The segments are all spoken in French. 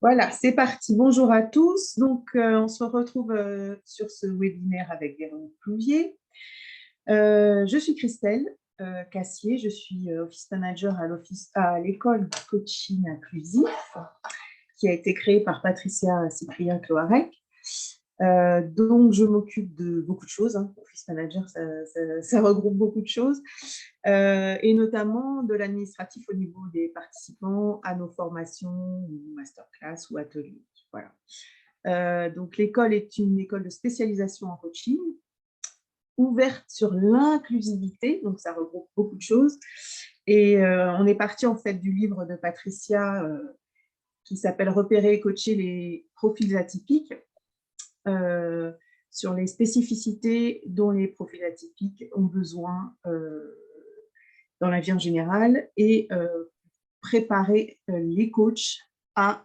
Voilà, c'est parti. Bonjour à tous. Donc, on se retrouve sur ce webinaire avec Véronique Plouvier. Je suis Christelle Cassier. Je suis Office Manager à l'école Coaching Inclusif qui a été créée par Patricia Cyprien-Cloarec. Donc, je m'occupe de beaucoup de choses. Office Manager, ça regroupe beaucoup de choses. Et notamment de l'administratif au niveau des participants à nos formations, masterclass ou ateliers. Voilà. Donc, l'école est une école de spécialisation en coaching, ouverte sur l'inclusivité, donc ça regroupe beaucoup de choses. Et on est parti en fait du livre de Patricia qui s'appelle « Repérer et coacher les profils atypiques ». Sur les spécificités dont les profils atypiques ont besoin dans la vie en général et préparer les coachs à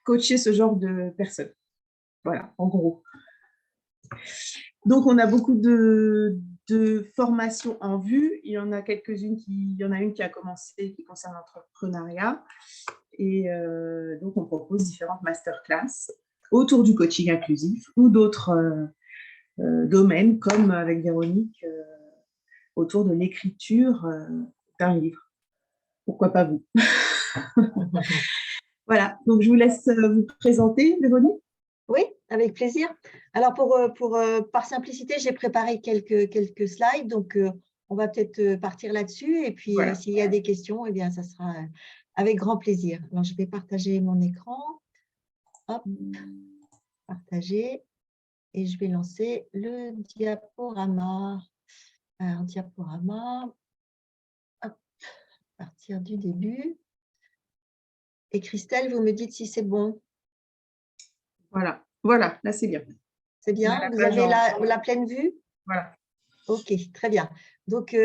coacher ce genre de personnes. Voilà, en gros. Donc, on a beaucoup de formations en vue. Il y en a quelques-unes il y en a une qui a commencé, qui concerne l'entrepreneuriat. Et donc, on propose différentes masterclass autour du coaching inclusif ou d'autres domaines, comme avec Véronique, autour de l'écriture d'un livre. Pourquoi pas vous? Voilà, donc je vous laisse vous présenter, Véronique. Oui, avec plaisir. Alors, par simplicité, j'ai préparé quelques slides, donc on va peut-être partir là-dessus, et puis voilà. S'il y a des questions, eh bien, ça sera avec grand plaisir. Alors, je vais partager mon écran. Hop, partager, et je vais lancer le diaporama. Alors, diaporama, hop, à partir du début. Et Christelle, vous me dites si c'est bon. Voilà, là c'est bien. C'est bien, vous avez la pleine vue? Voilà. Ok, très bien. Donc,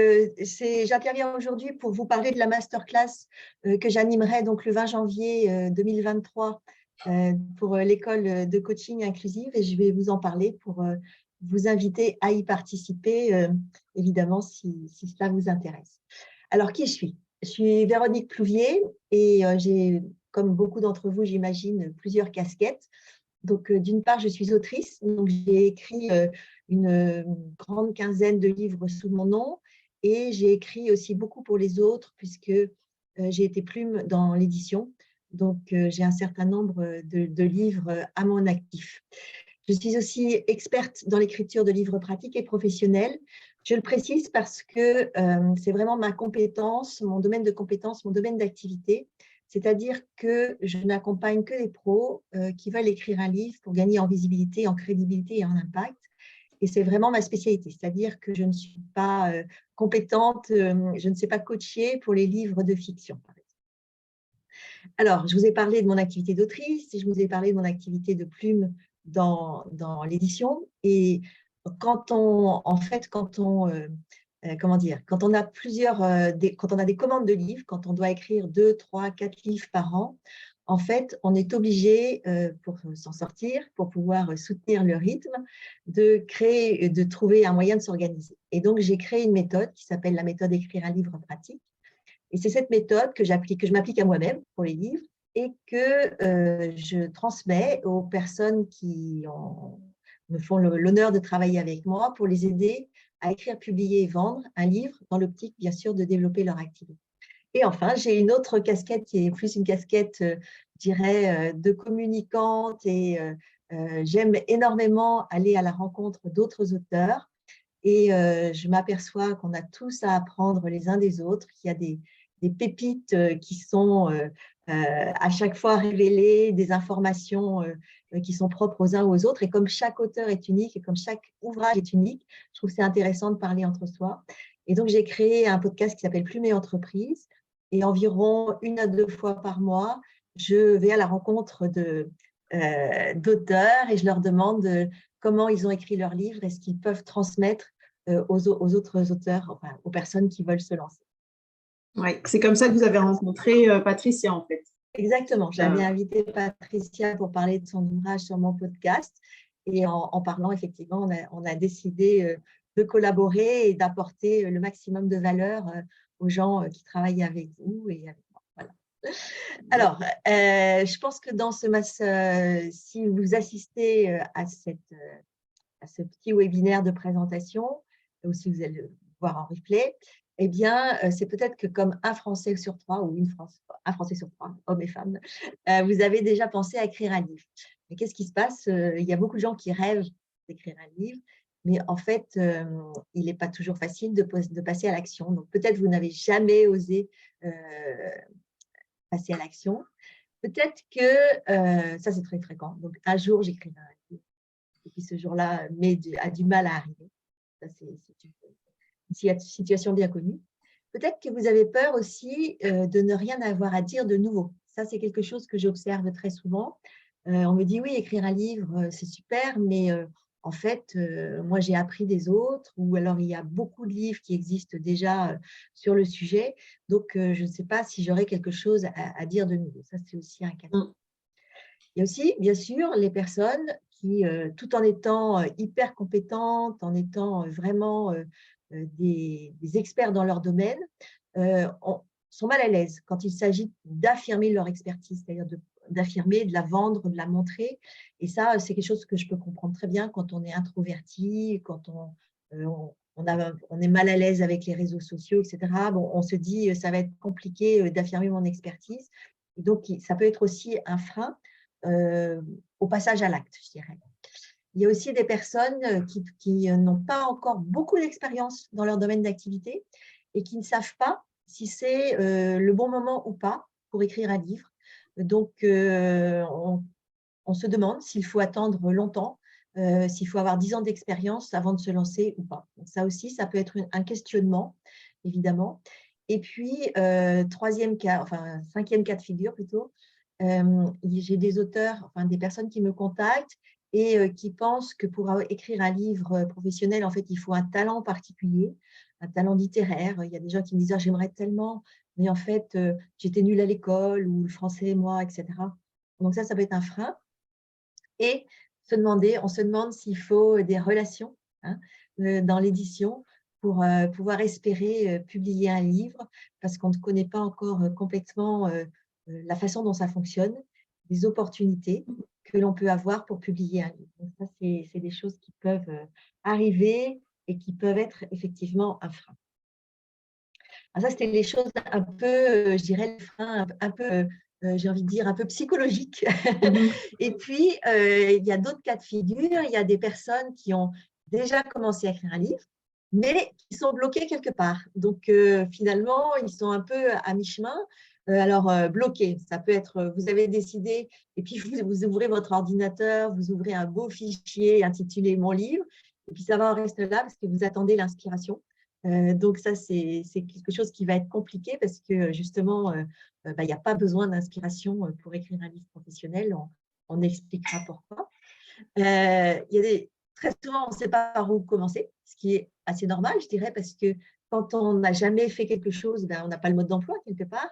j'interviens aujourd'hui pour vous parler de la masterclass que j'animerai donc le 20 janvier 2023 pour l'école de coaching inclusive, et je vais vous en parler pour vous inviter à y participer, évidemment, si cela vous intéresse. Alors, qui je suis? Je suis Véronique Plouvier et j'ai, comme beaucoup d'entre vous, j'imagine, plusieurs casquettes. Donc, d'une part, je suis autrice, donc j'ai écrit une grande quinzaine de livres sous mon nom, et j'ai écrit aussi beaucoup pour les autres puisque j'ai été plume dans l'édition. Donc, j'ai un certain nombre de livres à mon actif. Je suis aussi experte dans l'écriture de livres pratiques et professionnels. Je le précise parce que c'est vraiment ma compétence, mon domaine de compétence, mon domaine d'activité. C'est-à-dire que je n'accompagne que les pros qui veulent écrire un livre pour gagner en visibilité, en crédibilité et en impact. Et c'est vraiment ma spécialité. C'est-à-dire que je ne suis pas compétente, je ne sais pas coacher pour les livres de fiction, par exemple. Alors, je vous ai parlé de mon activité d'autrice, je vous ai parlé de mon activité de plume dans l'édition. Et quand on quand on a des commandes de livres, quand on doit écrire 2, 3, 4 livres par an, en fait, on est obligé, pour s'en sortir, pour pouvoir soutenir le rythme, de trouver un moyen de s'organiser. Et donc, j'ai créé une méthode qui s'appelle la méthode écrire un livre pratique. Et c'est cette méthode que je m'applique à moi-même pour les livres et que je transmets aux personnes qui me font l'honneur de travailler avec moi pour les aider à écrire, publier et vendre un livre dans l'optique, bien sûr, de développer leur activité. Et enfin, j'ai une autre casquette qui est plus une casquette, je dirais, de communicante, et j'aime énormément aller à la rencontre d'autres auteurs. Et je m'aperçois qu'on a tous à apprendre les uns des autres, qu'il y a des pépites qui sont à chaque fois révélées, des informations qui sont propres aux uns aux autres. Et comme chaque auteur est unique et comme chaque ouvrage est unique, je trouve que c'est intéressant de parler entre soi. Et donc, j'ai créé un podcast qui s'appelle Plume et Entreprise. Et environ 1 à 2 fois par mois, je vais à la rencontre d'auteurs et je leur demande comment ils ont écrit leurs livres et ce qu'ils peuvent transmettre aux autres auteurs, enfin, aux personnes qui veulent se lancer. Oui, c'est comme ça que vous avez rencontré Patricia, en fait. Exactement. J'avais invité Patricia pour parler de son ouvrage sur mon podcast. Et en parlant, effectivement, on a décidé de collaborer et d'apporter le maximum de valeur aux gens qui travaillent avec vous et avec moi. Voilà. Alors, je pense que dans si vous assistez à ce petit webinaire de présentation, ou si vous allez le voir en replay, eh bien, c'est peut-être que comme un Français sur trois ou un Français sur trois, hommes et femmes, vous avez déjà pensé à écrire un livre. Mais qu'est-ce qui se passe? Il y a beaucoup de gens qui rêvent d'écrire un livre, mais en fait, il n'est pas toujours facile de passer à l'action. Donc, peut-être vous n'avez jamais osé passer à l'action. Peut-être que, ça c'est très fréquent, donc un jour j'écrirai un livre, et puis ce jour-là a du mal à arriver. Ça, une situation bien connue. Peut-être que vous avez peur aussi de ne rien avoir à dire de nouveau. Ça, c'est quelque chose que j'observe très souvent. On me dit, oui, écrire un livre, c'est super, mais en fait, moi, j'ai appris des autres, ou alors il y a beaucoup de livres qui existent déjà sur le sujet, donc je ne sais pas si j'aurai quelque chose à dire de nouveau. Ça, c'est aussi un cas. Il y a aussi, bien sûr, les personnes qui, tout en étant hyper compétentes, en étant vraiment des experts dans leur domaine, sont mal à l'aise quand il s'agit d'affirmer leur expertise, c'est-à-dire d'affirmer, de la vendre, de la montrer. Et ça, c'est quelque chose que je peux comprendre très bien quand on est introverti, quand on est mal à l'aise avec les réseaux sociaux, etc. Bon, on se dit, ça va être compliqué d'affirmer mon expertise. Et donc, ça peut être aussi un frein au passage à l'acte, je dirais. Il y a aussi des personnes qui n'ont pas encore beaucoup d'expérience dans leur domaine d'activité et qui ne savent pas si c'est le bon moment ou pas pour écrire un livre. Donc, on se demande s'il faut attendre longtemps, s'il faut avoir 10 ans d'expérience avant de se lancer ou pas. Donc, ça aussi, ça peut être un questionnement, évidemment. Et puis, cinquième cas de figure plutôt, j'ai des auteurs, enfin des personnes qui me contactent et qui pensent que pour écrire un livre professionnel, en fait, il faut un talent particulier, un talent littéraire. Il y a des gens qui me disent, ah, j'aimerais tellement, mais en fait, j'étais nulle à l'école, ou le français, moi, etc. Donc ça peut être un frein. Et on se demande s'il faut des relations hein, dans l'édition pour pouvoir espérer publier un livre, parce qu'on ne connaît pas encore complètement la façon dont ça fonctionne, les opportunités que l'on peut avoir pour publier un livre. Donc ça, c'est des choses qui peuvent arriver et qui peuvent être effectivement un frein. Alors ça, c'était les choses un peu, je dirais, les freins un peu, j'ai envie de dire, un peu psychologiques. Et puis, il y a d'autres cas de figure. Il y a des personnes qui ont déjà commencé à écrire un livre, mais qui sont bloquées quelque part. Donc, finalement, ils sont un peu à mi-chemin. Alors, bloqués, ça peut être, vous avez décidé, et puis vous ouvrez votre ordinateur, vous ouvrez un beau fichier intitulé « Mon livre », et puis ça va en rester là parce que vous attendez l'inspiration. Donc ça, c'est quelque chose qui va être compliqué parce que justement, il n'y a pas besoin d'inspiration pour écrire un livre professionnel. On expliquera pourquoi. Très souvent, on ne sait pas par où commencer, ce qui est assez normal, je dirais, parce que quand on n'a jamais fait quelque chose, on n'a pas le mode d'emploi quelque part.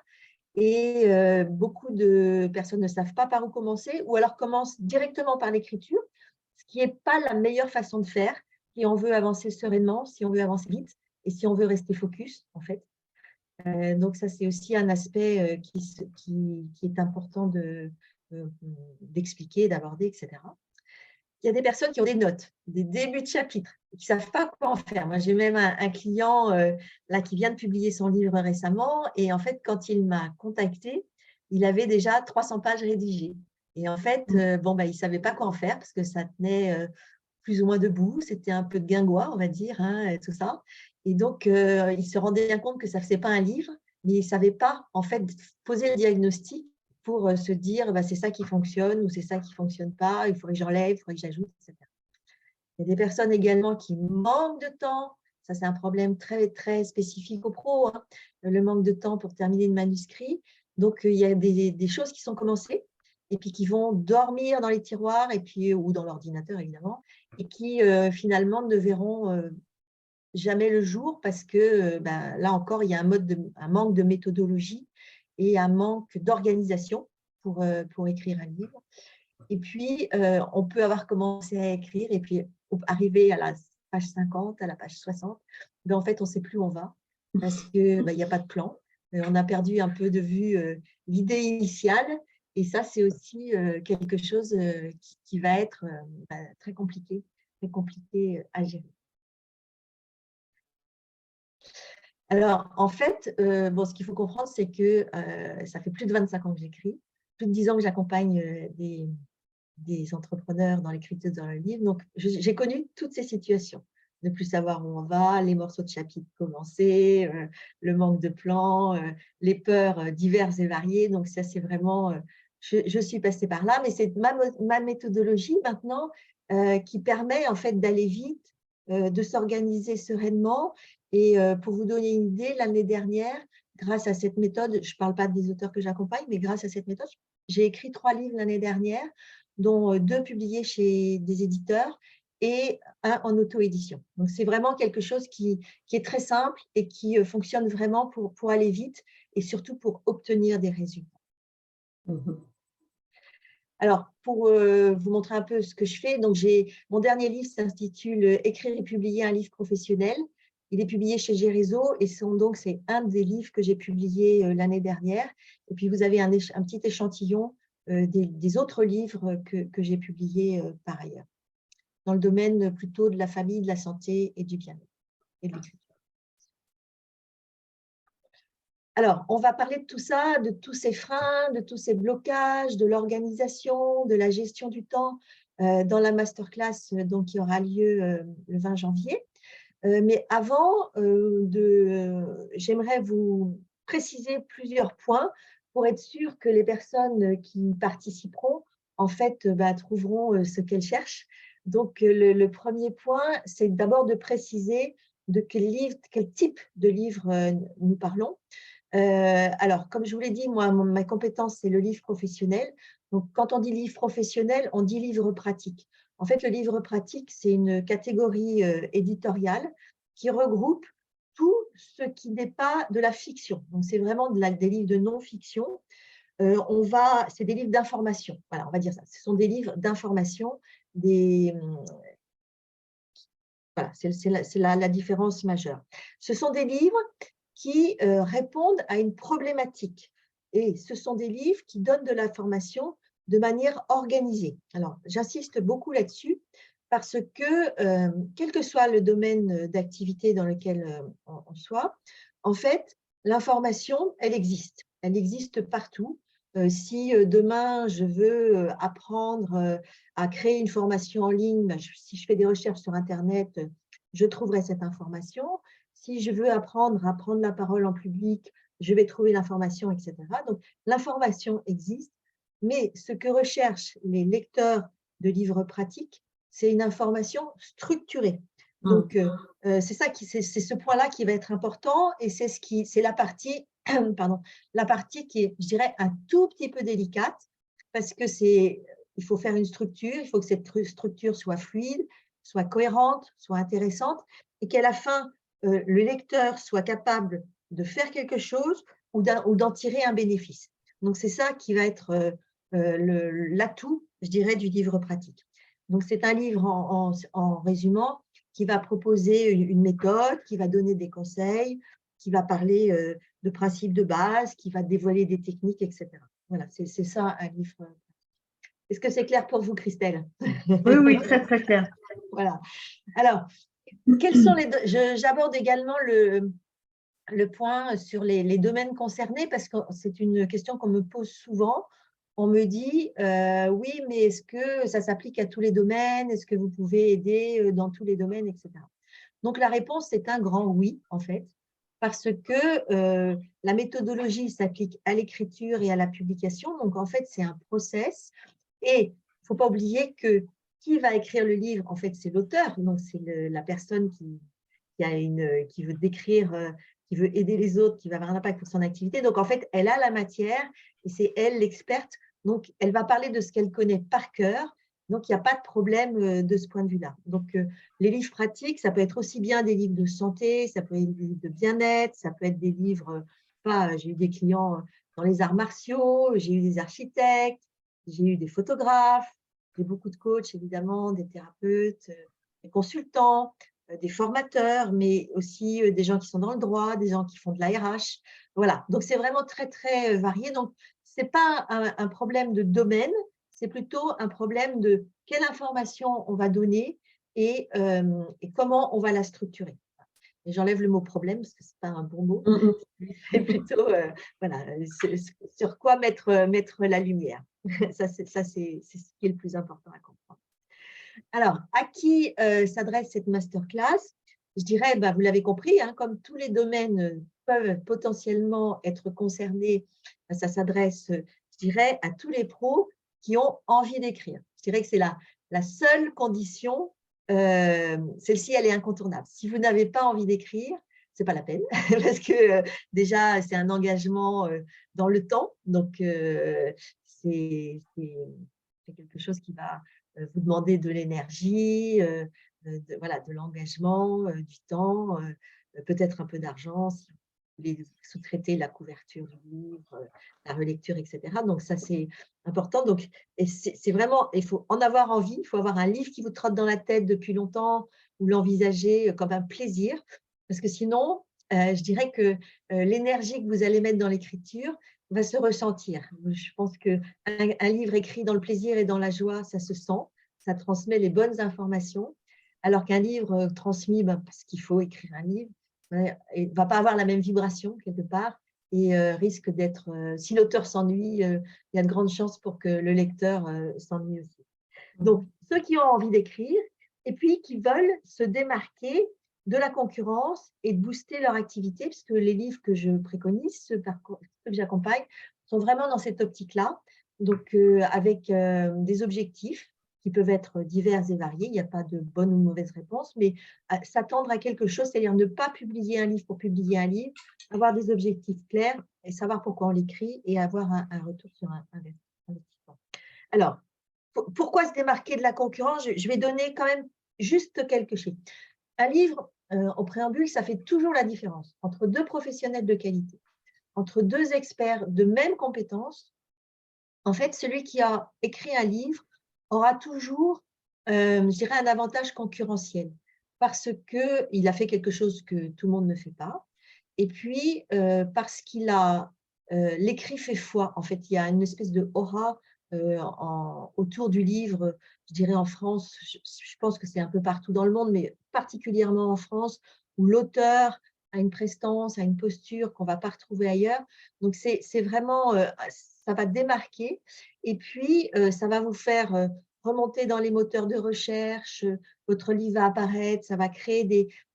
Et beaucoup de personnes ne savent pas par où commencer, ou alors commencent directement par l'écriture, ce qui n'est pas la meilleure façon de faire si on veut avancer sereinement, si on veut avancer vite et si on veut rester focus, en fait. Donc ça, c'est aussi un aspect qui est important d'expliquer, d'aborder, etc. Il y a des personnes qui ont des notes, des débuts de chapitres, qui ne savent pas quoi en faire. Moi, j'ai même un client là, qui vient de publier son livre récemment, et en fait, quand il m'a contacté, il avait déjà 300 pages rédigées. Et en fait, il ne savait pas quoi en faire parce que ça tenait plus ou moins debout, c'était un peu de guingois, on va dire, hein, tout ça. Et donc, il se rendait bien compte que ça ne faisait pas un livre, mais il ne savait pas, en fait, poser le diagnostic pour se dire, c'est ça qui fonctionne ou c'est ça qui ne fonctionne pas, il faudrait que j'enlève, il faudrait que j'ajoute, etc. Il y a des personnes également qui manquent de temps. Ça, c'est un problème très, très spécifique aux pros, hein, le manque de temps pour terminer le manuscrit. Donc, il y a des choses qui sont commencées et puis qui vont dormir dans les tiroirs et puis, ou dans l'ordinateur, évidemment, et qui, finalement, ne verront jamais le jour parce que, là encore, il y a un manque de méthodologie et un manque d'organisation pour écrire un livre. Et puis, on peut avoir commencé à écrire et puis arriver à la page 50, à la page 60, mais en fait, on ne sait plus où on va parce qu'il n'y a pas de plan, on a perdu un peu de vue l'idée initiale. Et ça, c'est aussi quelque chose qui va être très compliqué à gérer. Alors, en fait, bon, ce qu'il faut comprendre, c'est que ça fait plus de 25 ans que j'écris, plus de 10 ans que j'accompagne des entrepreneurs dans l'écriture de leur livre. Donc, j'ai connu toutes ces situations. Ne plus savoir où on va, les morceaux de chapitre commencés, le manque de plan, les peurs diverses et variées. Donc, ça, c'est vraiment… je suis passée par là, mais c'est ma méthodologie maintenant qui permet en fait d'aller vite, de s'organiser sereinement. Et pour vous donner une idée, l'année dernière, grâce à cette méthode, je ne parle pas des auteurs que j'accompagne, mais grâce à cette méthode, j'ai écrit 3 livres l'année dernière, dont 2 publiés chez des éditeurs et 1 en auto-édition. Donc, c'est vraiment quelque chose qui est très simple et qui fonctionne vraiment pour aller vite et surtout pour obtenir des résultats. Alors, pour vous montrer un peu ce que je fais, donc mon dernier livre s'intitule « Écrire et publier un livre professionnel ». Il est publié chez Gérézo et c'est un des livres que j'ai publié l'année dernière. Et puis, vous avez un petit échantillon des autres livres que j'ai publiés par ailleurs, dans le domaine plutôt de la famille, de la santé et du bien-être et de l'écriture. Alors, on va parler de tout ça, de tous ces freins, de tous ces blocages, de l'organisation, de la gestion du temps dans la masterclass donc, qui aura lieu le 20 janvier. Mais avant, j'aimerais vous préciser plusieurs points pour être sûr que les personnes qui participeront en fait, trouveront ce qu'elles cherchent. Donc, le premier point, c'est d'abord de préciser de quel type de livre nous parlons. Alors, comme je vous l'ai dit, moi, ma compétence, c'est le livre professionnel. Donc, quand on dit livre professionnel, on dit livre pratique. En fait, le livre pratique, c'est une catégorie éditoriale qui regroupe tout ce qui n'est pas de la fiction. Donc, c'est vraiment des livres de non-fiction. C'est des livres d'information. Voilà, on va dire ça. Ce sont des livres d'information. Voilà, c'est la différence majeure. Ce sont des livres qui répondent à une problématique. Et ce sont des livres qui donnent de l'information de manière organisée. Alors, j'insiste beaucoup là-dessus parce que, quel que soit le domaine d'activité dans lequel on soit, en fait, l'information, elle existe. Elle existe partout. Si demain, je veux apprendre à créer une formation en ligne, si je fais des recherches sur Internet, je trouverai cette information. Si je veux apprendre à prendre la parole en public, je vais trouver l'information, etc. Donc, l'information existe, mais ce que recherchent les lecteurs de livres pratiques, c'est une information structurée. Donc, c'est ce point-là qui va être important et c'est la partie, pardon, la partie qui est, je dirais, un tout petit peu délicate parce que il faut faire une structure, il faut que cette structure soit fluide, soit cohérente, soit intéressante et qu'à la fin, le lecteur soit capable de faire quelque chose ou d'en tirer un bénéfice. Donc, c'est ça qui va être l'atout, je dirais, du livre pratique. Donc, c'est un livre en résumant qui va proposer une méthode, qui va donner des conseils, qui va parler de principes de base, qui va dévoiler des techniques, etc. Voilà, c'est ça un livre. Est-ce que c'est clair pour vous, Christelle? Oui, oui, très, très clair. Voilà. Alors, j'aborde également le point sur les domaines concernés parce que c'est une question qu'on me pose souvent. On me dit, oui, mais est-ce que ça s'applique à tous les domaines? Est-ce que vous pouvez aider dans tous les domaines, etc. Donc, la réponse, c'est un grand oui, en fait, parce que la méthodologie s'applique à l'écriture et à la publication. Donc, en fait, c'est un process. Et il ne faut pas oublier que qui va écrire le livre, en fait, c'est l'auteur. Donc, c'est la personne qui veut décrire, qui veut aider les autres, qui va avoir un impact pour son activité. Donc, en fait, elle a la matière et c'est elle l'experte. Donc, elle va parler de ce qu'elle connaît par cœur. Donc, il n'y a pas de problème de ce point de vue-là. Donc, les livres pratiques, ça peut être aussi bien des livres de santé, ça peut être des livres de bien-être, ça peut être des livres, j'ai eu des clients dans les arts martiaux, j'ai eu des architectes, j'ai eu des photographes, j'ai beaucoup de coachs, évidemment, des thérapeutes, des consultants. des formateurs, mais aussi des gens qui sont dans le droit, des gens qui font de la RH. Voilà, donc c'est vraiment très, très varié. Donc, ce n'est pas un problème de domaine, c'est plutôt un problème de quelle information on va donner et comment on va la structurer. Et j'enlève le mot problème parce que ce n'est pas un bon mot, c'est plutôt voilà, sur quoi mettre la lumière. Ça, c'est ce qui est le plus important à comprendre. Alors, à qui s'adresse cette masterclass? Je dirais, vous l'avez compris, hein, comme tous les domaines peuvent potentiellement être concernés, ça s'adresse, je dirais, à tous les pros qui ont envie d'écrire. Je dirais que c'est la seule condition, celle-ci, elle est incontournable. Si vous n'avez pas envie d'écrire, ce n'est pas la peine, parce que déjà, c'est un engagement dans le temps, donc c'est quelque chose qui va vous demander de l'énergie, voilà, de l'engagement, du temps, peut-être un peu d'argent si vous voulez sous-traiter la couverture du livre, la relecture, etc. Donc, ça, c'est important. Donc, c'est vraiment, il faut en avoir envie, il faut avoir un livre qui vous trotte dans la tête depuis longtemps ou l'envisager comme un plaisir, parce que sinon, je dirais que l'énergie que vous allez mettre dans l'écriture va se ressentir. Je pense qu'un livre écrit dans le plaisir et dans la joie, ça se sent, ça transmet les bonnes informations, alors qu'un livre transmis, parce qu'il faut écrire un livre, ne va pas avoir la même vibration quelque part et risque d'être, si l'auteur s'ennuie, il y a de grandes chances pour que le lecteur s'ennuie aussi. Donc, ceux qui ont envie d'écrire et puis qui veulent se démarquer de la concurrence et de booster leur activité, puisque les livres que je préconise, ceux que j'accompagne, sont vraiment dans cette optique-là, donc avec des objectifs qui peuvent être divers et variés, il n'y a pas de bonne ou de mauvaise réponse, mais s'attendre à quelque chose, c'est-à-dire ne pas publier un livre pour publier un livre, avoir des objectifs clairs et savoir pourquoi on l'écrit et avoir un retour sur un investissement. Alors, pourquoi se démarquer de la concurrence? Je vais donner quand même juste quelques chiffres. Un livre, au préambule, ça fait toujours la différence entre deux professionnels de qualité, entre deux experts de même compétences. En fait, celui qui a écrit un livre aura toujours, je dirais, un avantage concurrentiel parce qu'il a fait quelque chose que tout le monde ne fait pas. Et puis, parce qu'il a l'écrit fait foi. En fait, il y a une espèce de aura autour du livre, je dirais en France, je pense que c'est un peu partout dans le monde, mais particulièrement en France, où l'auteur a une prestance, a une posture qu'on ne va pas retrouver ailleurs. Donc, c'est vraiment, ça va démarquer et puis ça va vous faire remonter dans les moteurs de recherche, votre livre va apparaître, ça va créer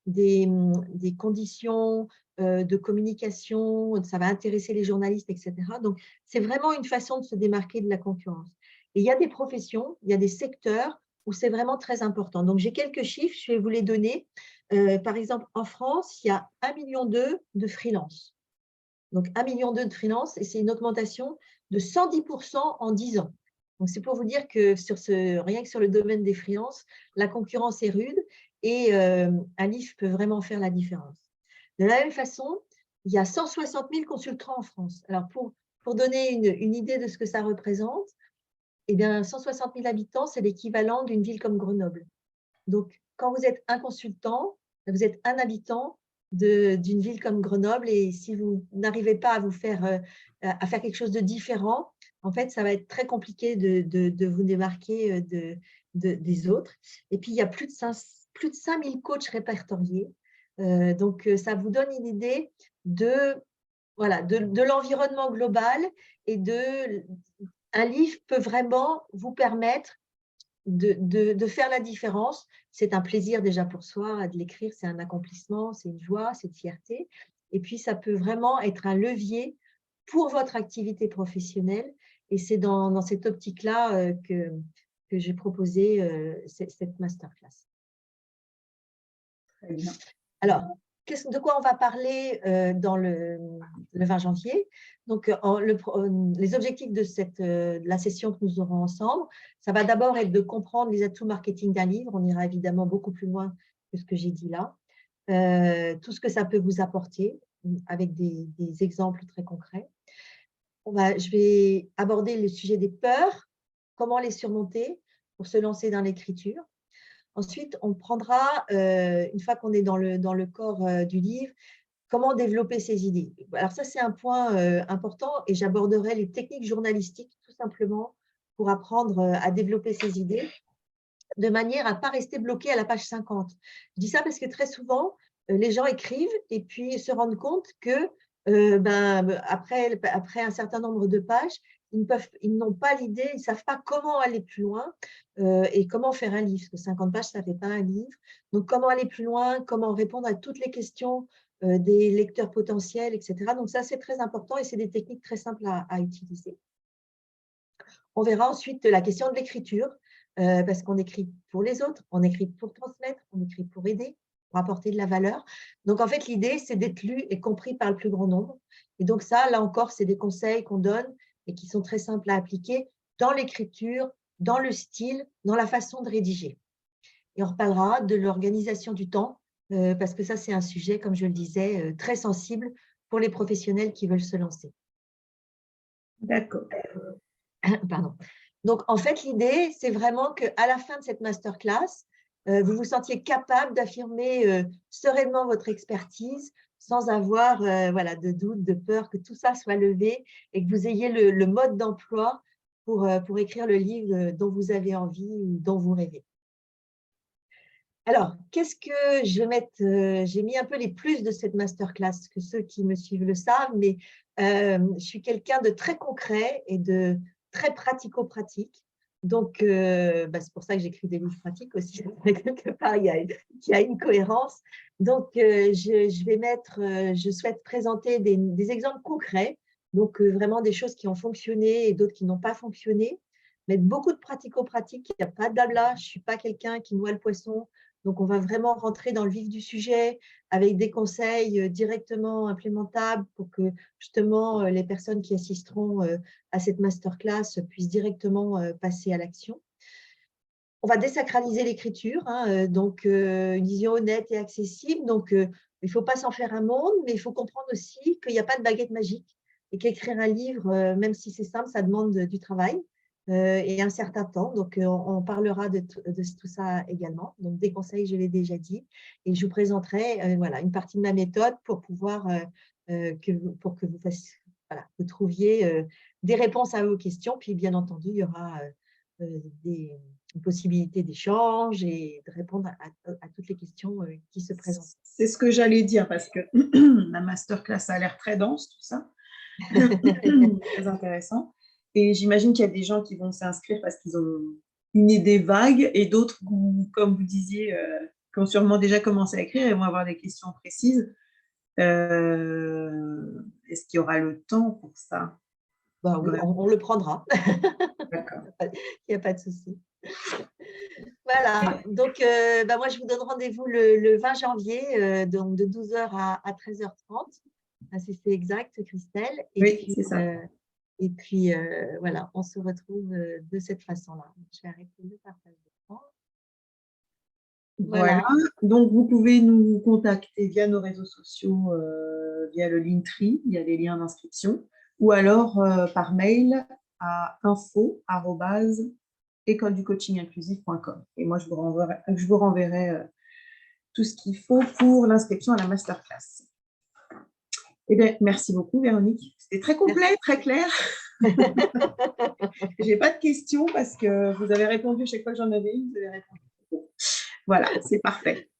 des conditions de communication, ça va intéresser les journalistes, etc. Donc, c'est vraiment une façon de se démarquer de la concurrence. Et il y a des professions, il y a des secteurs où c'est vraiment très important. Donc, j'ai quelques chiffres, je vais vous les donner. Par exemple, en France, il y a 1,2 million de freelance. Donc, 1,2 million de freelance, et c'est une augmentation de 110% en 10 ans. Donc, c'est pour vous dire que rien que sur le domaine des freelances, la concurrence est rude et un livre peut vraiment faire la différence. De la même façon, il y a 160 000 consultants en France. Alors, pour donner une idée de ce que ça représente, eh bien, 160 000 habitants, c'est l'équivalent d'une ville comme Grenoble. Donc, quand vous êtes un consultant, vous êtes un habitant d'une ville comme Grenoble et si vous n'arrivez pas à faire quelque chose de différent, en fait, ça va être très compliqué de vous démarquer des autres. Et puis, il y a plus de 5 000 coachs répertoriés. Donc, ça vous donne une idée voilà, de l'environnement global et un livre peut vraiment vous permettre de faire la différence. C'est un plaisir déjà pour soi de l'écrire, c'est un accomplissement, c'est une joie, c'est une fierté. Et puis, ça peut vraiment être un levier pour votre activité professionnelle. Et c'est dans cette optique-là que j'ai proposé cette masterclass. Très bien. Alors, de quoi on va parler dans le 20 janvier? Donc, les objectifs de la session que nous aurons ensemble, ça va d'abord être de comprendre les atouts marketing d'un livre. On ira évidemment beaucoup plus loin que ce que j'ai dit là. Tout ce que ça peut vous apporter avec des exemples très concrets. Je vais aborder le sujet des peurs, comment les surmonter pour se lancer dans l'écriture. Ensuite, on prendra, une fois qu'on est dans le corps du livre, comment développer ses idées. Alors ça, c'est un point important et j'aborderai les techniques journalistiques tout simplement pour apprendre à développer ses idées de manière à ne pas rester bloqué à la page 50. Je dis ça parce que très souvent, les gens écrivent et puis se rendent compte que après un certain nombre de pages, ils n'ont pas l'idée, ils ne savent pas comment aller plus loin et comment faire un livre. Parce que 50 pages, ça ne fait pas un livre. Donc, comment aller plus loin, comment répondre à toutes les questions des lecteurs potentiels, etc. Donc, ça, c'est très important et c'est des techniques très simples à utiliser. On verra ensuite la question de l'écriture, parce qu'on écrit pour les autres, on écrit pour transmettre, on écrit pour aider, pour apporter de la valeur. Donc, en fait, l'idée, c'est d'être lu et compris par le plus grand nombre. Et donc, ça, là encore, c'est des conseils qu'on donne et qui sont très simples à appliquer dans l'écriture, dans le style, dans la façon de rédiger. Et on reparlera de l'organisation du temps, parce que ça, c'est un sujet, comme je le disais, très sensible pour les professionnels qui veulent se lancer. D'accord. Pardon. Donc, en fait, l'idée, c'est vraiment qu'à la fin de cette masterclass, vous vous sentiez capable d'affirmer sereinement votre expertise sans avoir voilà, de doute, de peur, que tout ça soit levé et que vous ayez le mode d'emploi pour écrire le livre dont vous avez envie ou dont vous rêvez. Alors, qu'est-ce que je vais mettre j'ai mis un peu les plus de cette masterclass, que ceux qui me suivent le savent, mais je suis quelqu'un de très concret et de très pratico-pratique. Donc, c'est pour ça que j'écris des livres pratiques aussi. Quelque part, il y a une cohérence. Donc, je vais mettre, je souhaite présenter des exemples concrets, donc vraiment des choses qui ont fonctionné et d'autres qui n'ont pas fonctionné. Mettre beaucoup de pratico-pratique, il n'y a pas de blabla. Je ne suis pas quelqu'un qui noie le poisson. Donc, on va vraiment rentrer dans le vif du sujet avec des conseils directement implémentables pour que justement les personnes qui assisteront à cette masterclass puissent directement passer à l'action. On va désacraliser l'écriture, donc une vision honnête et accessible. Donc, il ne faut pas s'en faire un monde, mais il faut comprendre aussi qu'il n'y a pas de baguette magique et qu'écrire un livre, même si c'est simple, ça demande du travail et un certain temps. Donc, on parlera de tout ça également. Donc, des conseils, je l'ai déjà dit. Et je vous présenterai voilà, une partie de ma méthode pour pouvoir pour que vous fassiez, voilà, vous trouviez des réponses à vos questions. Puis, bien entendu, il y aura des possibilités d'échange et de répondre à toutes les questions qui se présentent. C'est ce que j'allais dire parce que la masterclass a l'air très dense, tout ça. Très intéressant. Et j'imagine qu'il y a des gens qui vont s'inscrire parce qu'ils ont une idée vague et d'autres, comme vous disiez, qui ont sûrement déjà commencé à écrire et vont avoir des questions précises. Est-ce qu'il y aura le temps pour ça? Oui, on le prendra. D'accord. Il n'y a pas de souci. Voilà, donc moi je vous donne rendez-vous le 20 janvier, donc de 12h à 13h30. Si c'est exact, Christelle. Et oui, puis, c'est ça. Et puis, voilà, on se retrouve de cette façon-là. Je vais arrêter le partage d'écran. Voilà. Donc, vous pouvez nous contacter via nos réseaux sociaux, via le Linktree, il y a les liens d'inscription, ou alors par mail à info@écoleducoachinginclusif.com. Et moi, je vous renverrai tout ce qu'il faut pour l'inscription à la masterclass. Eh bien, merci beaucoup, Véronique. C'était très complet, très clair. Je n'ai pas de questions parce que vous avez répondu chaque fois que j'en avais une, vous avez répondu. Voilà, c'est parfait.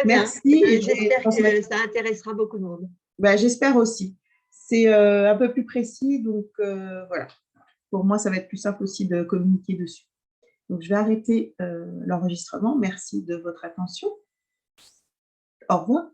Merci. J'espère que ça intéressera beaucoup de monde. J'espère aussi. C'est un peu plus précis, donc voilà. Pour moi, ça va être plus simple aussi de communiquer dessus. Donc, je vais arrêter l'enregistrement. Merci de votre attention. Au revoir.